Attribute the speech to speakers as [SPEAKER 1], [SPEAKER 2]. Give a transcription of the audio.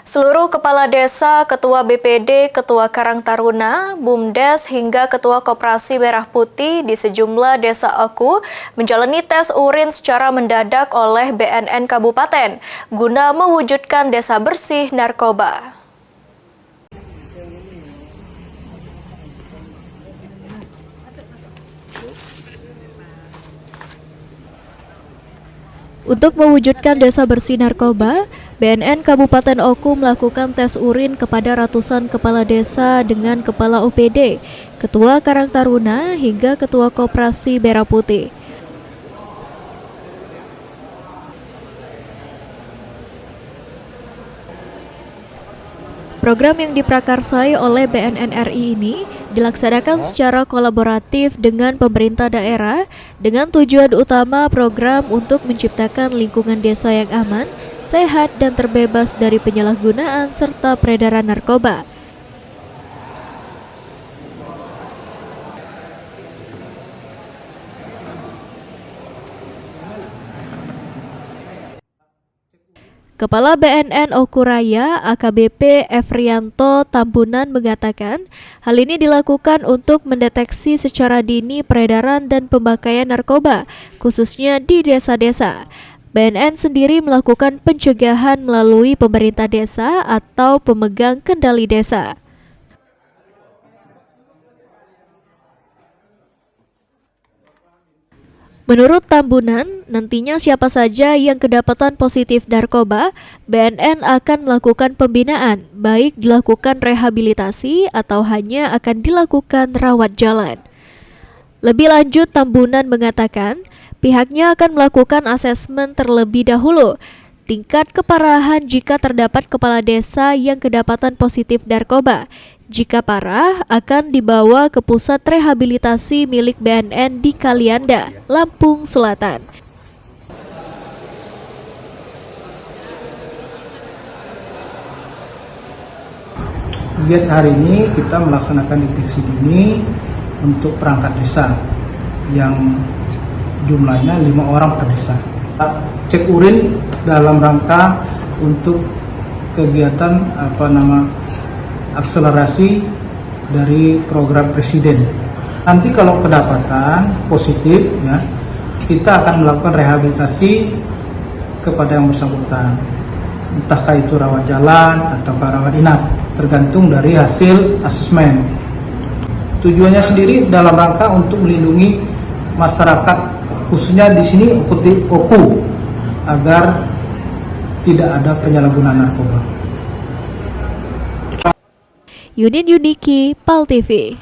[SPEAKER 1] Seluruh kepala desa, ketua BPD, ketua Karang Taruna, BUMDes, hingga ketua Koperasi Merah Putih di sejumlah desa Oku menjalani tes urin secara mendadak oleh BNN Kabupaten guna mewujudkan desa bersih narkoba. Untuk mewujudkan desa bersih narkoba, BNN Kabupaten Oku melakukan tes urin kepada ratusan kepala desa dengan kepala OPD, ketua Karang Taruna, hingga ketua Koperasi Merah Putih. Program yang diprakarsai oleh BNN RI ini dilaksanakan secara kolaboratif dengan pemerintah daerah dengan tujuan utama program untuk menciptakan lingkungan desa yang aman, sehat, dan terbebas dari penyalahgunaan serta peredaran narkoba. Kepala BNN Oku Raya AKBP Efrianto Tambunan mengatakan, hal ini dilakukan untuk mendeteksi secara dini peredaran dan pemakaian narkoba, khususnya di desa-desa. BNN sendiri melakukan pencegahan melalui pemerintah desa atau pemegang kendali desa. Menurut Tambunan, nantinya siapa saja yang kedapatan positif narkoba, BNN akan melakukan pembinaan, baik dilakukan rehabilitasi atau hanya akan dilakukan rawat jalan. Lebih lanjut, Tambunan mengatakan, pihaknya akan melakukan asesmen terlebih dahulu, tingkat keparahan jika terdapat kepala desa yang kedapatan positif narkoba. Jika parah, akan dibawa ke pusat rehabilitasi milik BNN di Kalianda, Lampung Selatan.
[SPEAKER 2] Kegiatan hari ini kita melaksanakan deteksi dini untuk perangkat desa yang jumlahnya 5 orang per desa. Cek urin dalam rangka untuk kegiatan akselerasi dari program presiden. Nanti kalau kedapatan positif, ya, kita akan melakukan rehabilitasi kepada yang bersangkutan, entahkah itu rawat jalan atau rawat inap, tergantung dari hasil asesmen. Tujuannya sendiri dalam rangka untuk melindungi masyarakat, khususnya di sini Oku, agar tidak ada penyalahgunaan narkoba.
[SPEAKER 1] Yunin Yuniki, PAL TV.